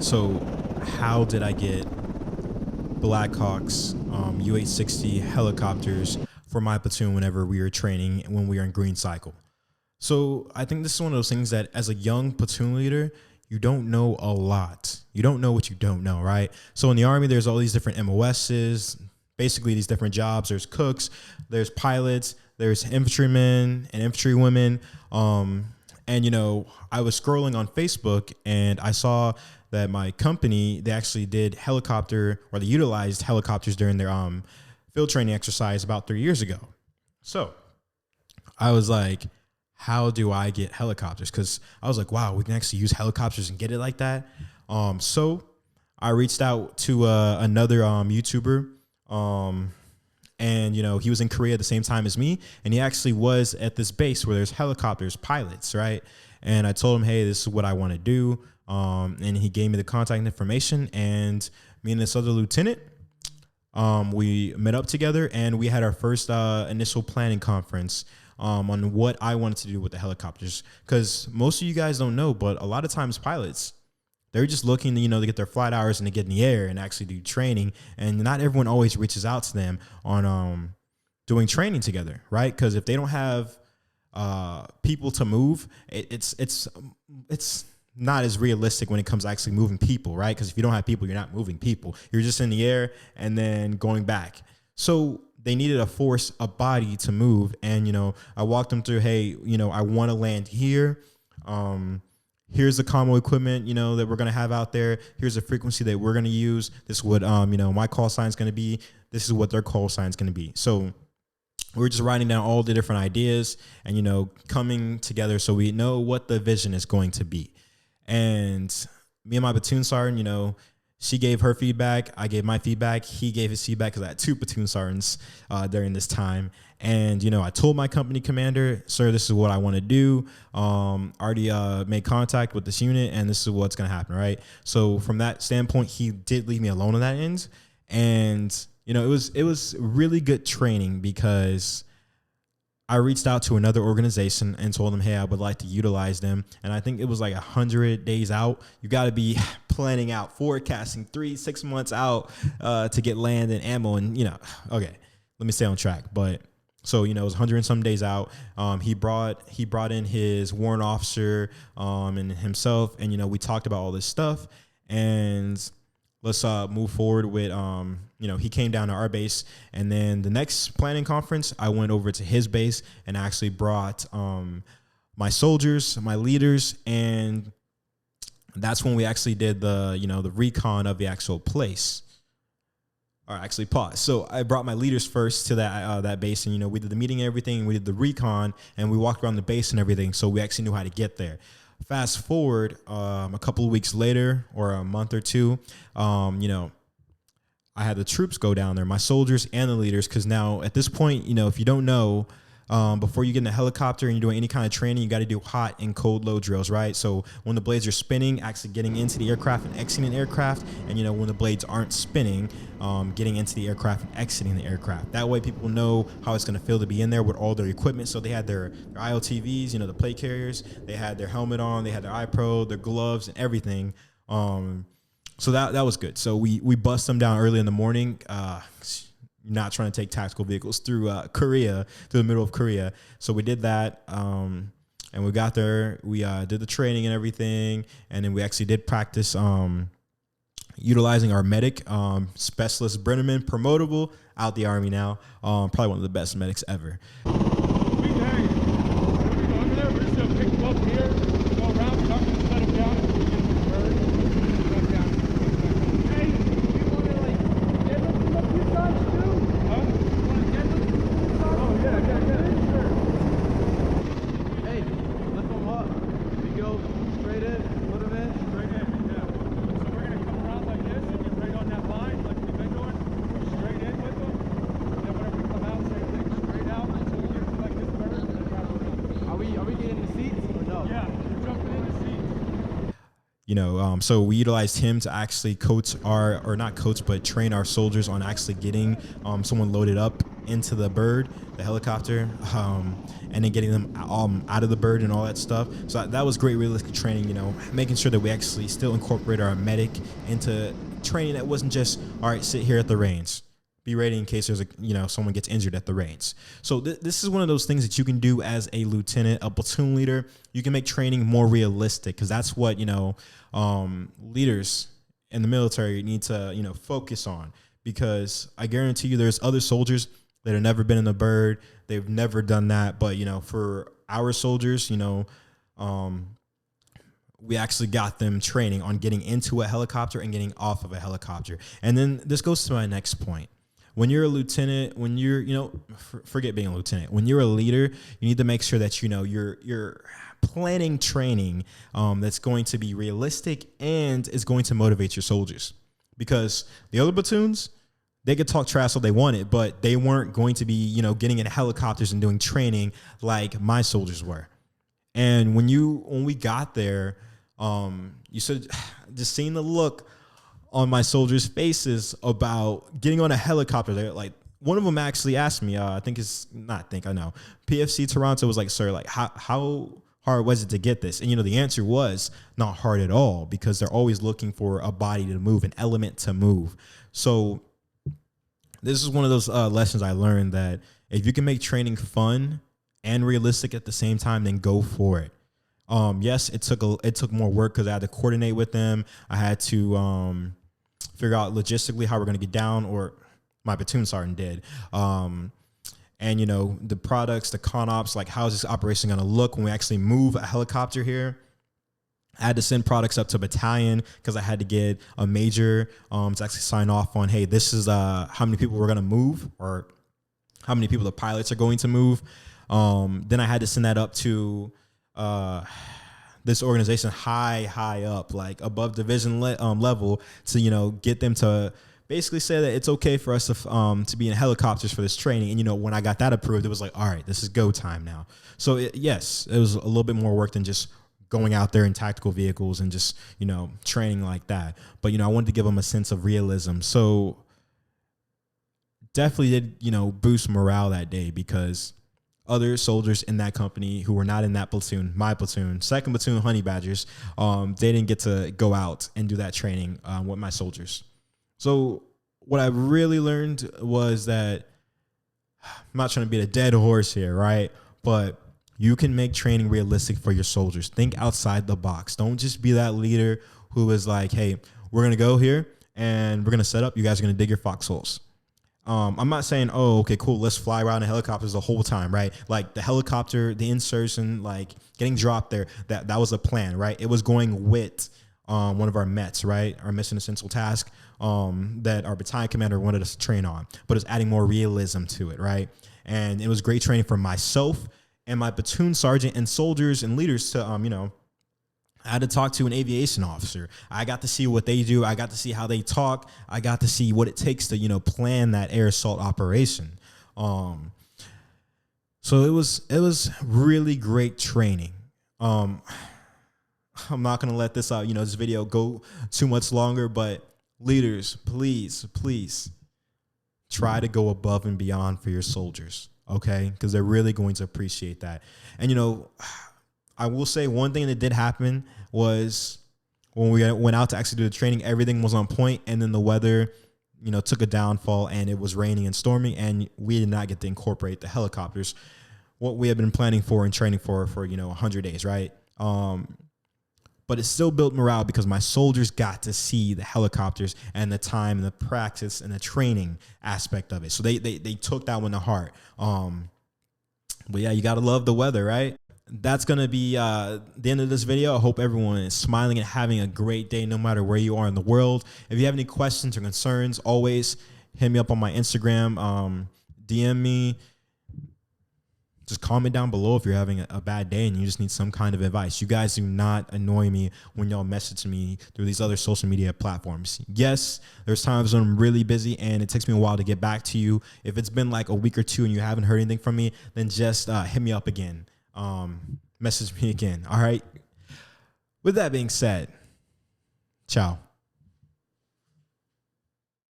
So how did I get Blackhawks UH-60 helicopters for my platoon whenever we were training when we were in Green Cycle? So I think this is one of those things that as a young platoon leader, you don't know a lot. You don't know what you don't know, right? So in the Army, there's all these different MOSs, basically these different jobs. There's cooks, there's pilots, there's infantrymen and infantrywomen. And, I was scrolling on Facebook and I saw that my company, they actually did they utilized helicopters during their field training exercise about 3 years ago. So I was like, how do I get helicopters? Because I was like, wow, we can actually use helicopters and get it like that. So I reached out to another YouTuber, and he was in Korea at the same time as me, and he actually was at this base where there's helicopters, pilots, right? And I told him, hey, this is what I want to do, and he gave me the contact information, and me and this other lieutenant, we met up together, and we had our first initial planning conference on what I wanted to do with the helicopters. Because most of you guys don't know, but a lot of times pilots, they're just looking to get their flight hours and to get in the air and actually do training. And not everyone always reaches out to them on doing training together, right? Because if they don't have people to move, it's not as realistic when it comes to actually moving people, right? Because if you don't have people, you're not moving people. You're just in the air and then going back. So they needed a body to move. And, I walked them through, hey, I want to land here. Here's the combo equipment, that we're going to have out there. Here's the frequency that we're going to use. This is what, my call sign is going to be. This is what their call sign is going to be. So we're just writing down all the different ideas and, coming together so we know what the vision is going to be. And me and my platoon sergeant, she gave her feedback. I gave my feedback. He gave his feedback because I had two platoon sergeants during this time. And, I told my company commander, sir, this is what I want to do. Already made contact with this unit and this is what's going to happen, right? So from that standpoint, he did leave me alone on that end. And, it was really good training because I reached out to another organization and told them, hey, I would like to utilize them. And I think it was like 100 days out. You got to be planning out, forecasting 3-6 months out to get land and ammo. And, okay, let me stay on track. But so, it was 100 and some days out. He brought in his warrant officer and himself. And, we talked about all this stuff. And let's move forward with, he came down to our base. And then the next planning conference, I went over to his base and actually brought my soldiers, my leaders. And that's when we actually did the recon of the actual place. Or actually pause. So I brought my leaders first to that base. And, we did the meeting and everything. We did the recon and we walked around the base and everything. So we actually knew how to get there. Fast forward a couple of weeks later or a month or two, I had the troops go down there, my soldiers and the leaders, because now at this point, if you don't know, before you get in a helicopter and you're doing any kind of training, you got to do hot and cold load drills, right? So when the blades are spinning, actually getting into the aircraft and exiting the aircraft, and when the blades aren't spinning, getting into the aircraft and exiting the aircraft. That way people know how it's going to feel to be in there with all their equipment. So they had their ILTVs, the plate carriers, they had their helmet on, they had their iPro, their gloves and everything. So that was good. So we bust them down early in the morning, not trying to take tactical vehicles through Korea, through the middle of Korea. So we did that, and we got there. We did the training and everything, and then we actually did practice utilizing our medic, specialist Brenneman, promotable, out the Army now. Probably one of the best medics ever. So we utilized him to actually coach but train our soldiers on actually getting someone loaded up into the bird, the helicopter, and then getting them out of the bird and all that stuff. So that was great realistic training, making sure that we actually still incorporate our medic into training that wasn't just, all right, sit here at the reins. Be ready in case there's someone gets injured at the reins. So this is one of those things that you can do as a lieutenant, a platoon leader. You can make training more realistic, because that's what leaders in the military need to focus on. Because I guarantee you, there's other soldiers that have never been in the bird. They've never done that. But for our soldiers, we actually got them training on getting into a helicopter and getting off of a helicopter. And then this goes to my next point. When you're a lieutenant, when you're, forget being a lieutenant, when you're a leader, you need to make sure that, you're planning training that's going to be realistic and is going to motivate your soldiers. Because the other platoons, they could talk trash all they wanted, but they weren't going to be, getting in helicopters and doing training like my soldiers were. And when we got there, you should just seeing the look on my soldiers' faces about getting on a helicopter. They're like, one of them actually asked me, I know, PFC Toronto was like, sir, like how hard was it to get this? And, the answer was not hard at all, because they're always looking for a body to move, an element to move. So this is one of those lessons I learned, that if you can make training fun and realistic at the same time, then go for it. Yes, it took more work, because I had to coordinate with them. I had to figure out logistically how we're going to get down, or my platoon sergeant did. And, the products, the con ops, like how is this operation going to look when we actually move a helicopter here? I had to send products up to battalion, because I had to get a major to actually sign off on, hey, this is how many people we're going to move, or how many people the pilots are going to move. Then I had to send that up to this organization high up, like above division level, to get them to basically say that it's okay for us to be in helicopters for this training. And when I got that approved, it was like, all right, this is go time now. So yes, it was a little bit more work than just going out there in tactical vehicles and just training like that. But I wanted to give them a sense of realism. So definitely did boost morale that day, because other soldiers in that company who were not in that platoon, my platoon, 2nd Platoon Honey Badgers, they didn't get to go out and do that training with my soldiers. So what I really learned was that, I'm not trying to beat a dead horse here, right? But you can make training realistic for your soldiers. Think outside the box. Don't just be that leader who is like, hey, we're going to go here and we're going to set up. You guys are going to dig your foxholes. I'm not saying, oh, okay, cool, let's fly around in helicopters the whole time, right? Like the helicopter, the insertion, like getting dropped there, that was a plan, right? It was going with one of our METs, right? Our mission essential task that our battalion commander wanted us to train on, but it's adding more realism to it, right? And it was great training for myself and my platoon sergeant and soldiers and leaders to, I had to talk to an aviation officer. I got to see what they do. I got to see how they talk. I got to see what it takes to, plan that air assault operation. So it was really great training. I'm not going to let this this video go too much longer, but leaders, please try to go above and beyond for your soldiers. Okay. Because they're really going to appreciate that. And, I will say one thing that did happen was when we went out to actually do the training, everything was on point, and then the weather, took a downfall, and it was raining and storming, and we did not get to incorporate the helicopters, what we had been planning for and training for 100 days, right? But it still built morale, because my soldiers got to see the helicopters and the time and the practice and the training aspect of it. So they took that one to heart. But yeah, you got to love the weather, right? That's going to be the end of this video. I hope everyone is smiling and having a great day, no matter where you are in the world. If you have any questions or concerns, always hit me up on my Instagram, DM me. Just comment down below if you're having a bad day and you just need some kind of advice. You guys do not annoy me when y'all message me through these other social media platforms. Yes, there's times when I'm really busy and it takes me a while to get back to you. If it's been like a week or two and you haven't heard anything from me, then just hit me up again. Message me again. All right. With that being said, ciao.